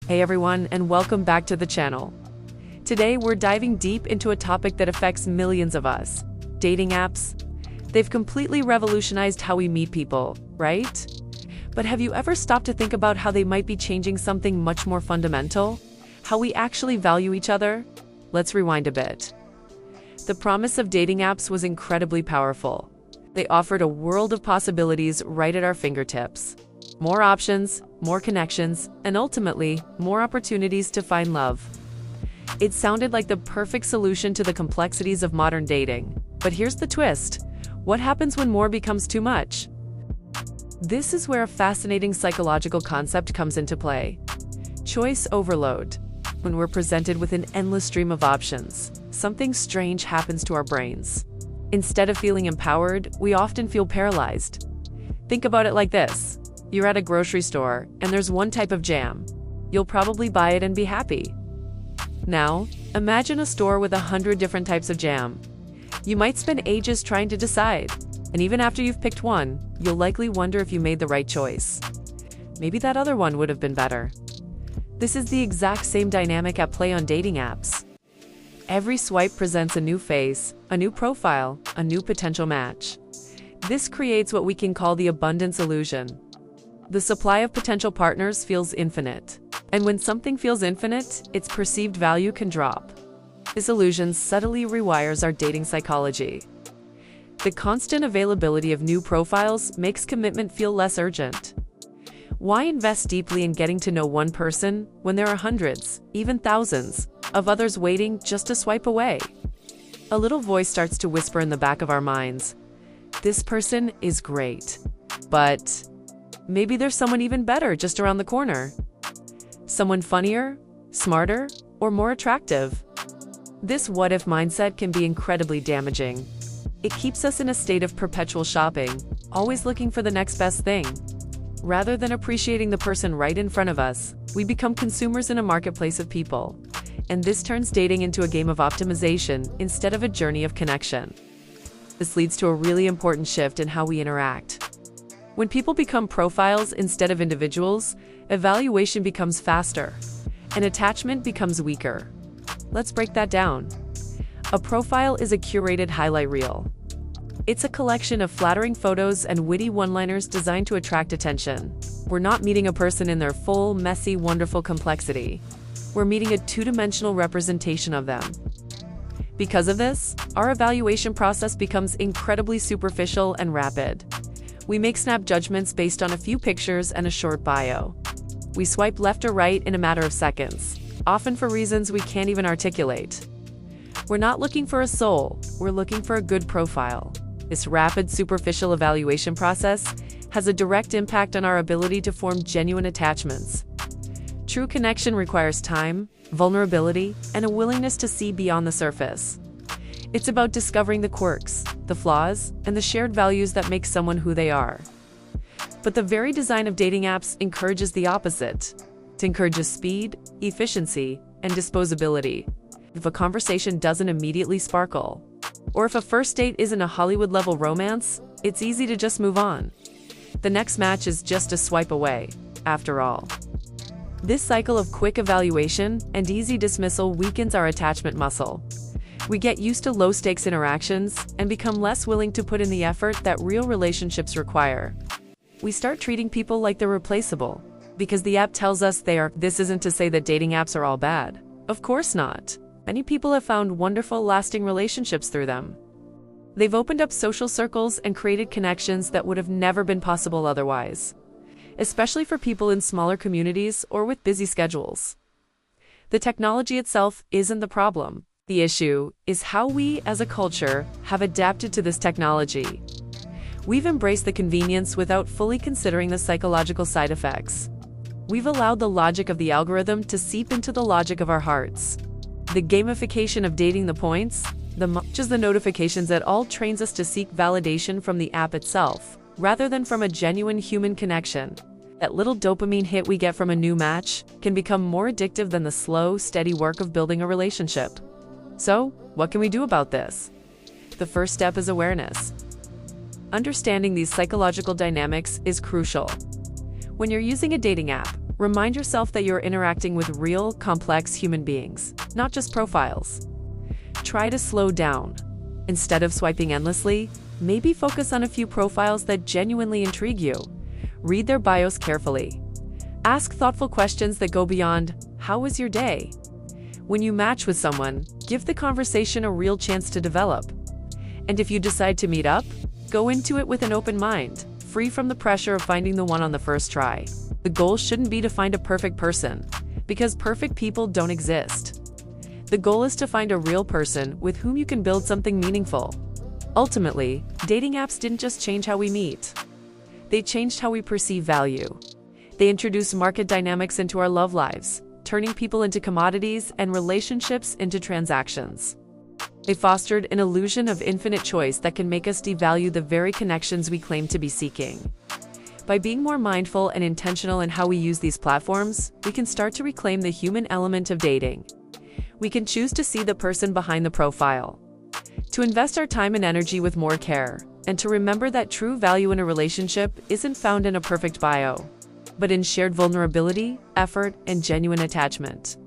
Hey everyone, and welcome back to the channel. Today we're diving deep into a topic that affects millions of us: dating apps. They've completely revolutionized how we meet people, right? But have you ever stopped to think about how they might be changing something much more fundamental? How we actually value each other? Let's rewind a bit. The promise of dating apps was incredibly powerful. They offered a world of possibilities right at our fingertips. More options, more connections, and ultimately, more opportunities to find love. It sounded like the perfect solution to the complexities of modern dating. But here's the twist. What happens when more becomes too much? This is where a fascinating psychological concept comes into play. Choice overload. When we're presented with an endless stream of options, something strange happens to our brains. Instead of feeling empowered, we often feel paralyzed. Think about it like this. You're at a grocery store, and there's one type of jam. You'll probably buy it and be happy. Now, imagine a store with 100 different types of jam. You might spend ages trying to decide, and even after you've picked one, you'll likely wonder if you made the right choice. Maybe that other one would have been better. This is the exact same dynamic at play on dating apps. Every swipe presents a new face, a new profile, a new potential match. This creates what we can call the abundance illusion. The supply of potential partners feels infinite. And when something feels infinite, its perceived value can drop. This illusion subtly rewires our dating psychology. The constant availability of new profiles makes commitment feel less urgent. Why invest deeply in getting to know one person when there are hundreds, even thousands, of others waiting just to swipe away? A little voice starts to whisper in the back of our minds. This person is great, but maybe there's someone even better just around the corner. Someone funnier, smarter, or more attractive. This what-if mindset can be incredibly damaging. It keeps us in a state of perpetual shopping, always looking for the next best thing. Rather than appreciating the person right in front of us, we become consumers in a marketplace of people. And this turns dating into a game of optimization instead of a journey of connection. This leads to a really important shift in how we interact. When people become profiles instead of individuals, evaluation becomes faster, and attachment becomes weaker. Let's break that down. A profile is a curated highlight reel. It's a collection of flattering photos and witty one-liners designed to attract attention. We're not meeting a person in their full, messy, wonderful complexity. We're meeting a two-dimensional representation of them. Because of this, our evaluation process becomes incredibly superficial and rapid. We make snap judgments based on a few pictures and a short bio. We swipe left or right in a matter of seconds, often for reasons we can't even articulate. We're not looking for a soul, we're looking for a good profile. This rapid, superficial evaluation process has a direct impact on our ability to form genuine attachments. True connection requires time, vulnerability, and a willingness to see beyond the surface. It's about discovering the quirks, the flaws, and the shared values that make someone who they are. But the very design of dating apps encourages the opposite. It encourages speed, efficiency, and disposability. If a conversation doesn't immediately sparkle, or if a first date isn't a Hollywood-level romance, it's easy to just move on. The next match is just a swipe away, after all. This cycle of quick evaluation and easy dismissal weakens our attachment muscle. We get used to low-stakes interactions and become less willing to put in the effort that real relationships require. We start treating people like they're replaceable, because the app tells us they are. This isn't to say that dating apps are all bad. Of course not. Many people have found wonderful, lasting relationships through them. They've opened up social circles and created connections that would have never been possible otherwise, especially for people in smaller communities or with busy schedules. The technology itself isn't the problem. The issue is how we, as a culture, have adapted to this technology. We've embraced the convenience without fully considering the psychological side effects. We've allowed the logic of the algorithm to seep into the logic of our hearts. The gamification of dating, the points, the notifications, that all trains us to seek validation from the app itself, rather than from a genuine human connection. That little dopamine hit we get from a new match can become more addictive than the slow, steady work of building a relationship. So, what can we do about this? The first step is awareness. Understanding these psychological dynamics is crucial. When you're using a dating app, Remind yourself that you're interacting with real, complex human beings, not just profiles. Try to slow down. Instead of swiping endlessly, maybe focus on a few profiles that genuinely intrigue you. Read their bios carefully. Ask thoughtful questions that go beyond, "How was your day?" When you match with someone, give the conversation a real chance to develop. And if you decide to meet up, go into it with an open mind, free from the pressure of finding the one on the first try. The goal shouldn't be to find a perfect person, because perfect people don't exist. The goal is to find a real person with whom you can build something meaningful. Ultimately, dating apps didn't just change how we meet. They changed how we perceive value. They introduced market dynamics into our love lives, turning people into commodities and relationships into transactions. They fostered an illusion of infinite choice that can make us devalue the very connections we claim to be seeking. By being more mindful and intentional in how we use these platforms, we can start to reclaim the human element of dating. We can choose to see the person behind the profile, to invest our time and energy with more care, and to remember that true value in a relationship isn't found in a perfect bio, but in shared vulnerability, effort, and genuine attachment.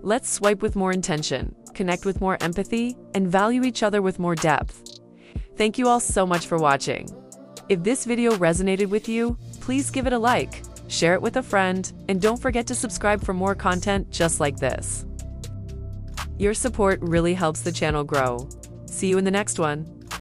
Let's swipe with more intention, connect with more empathy, and value each other with more depth. Thank you all so much for watching. If this video resonated with you, please give it a like, share it with a friend, and don't forget to subscribe for more content just like this. Your support really helps the channel grow. See you in the next one.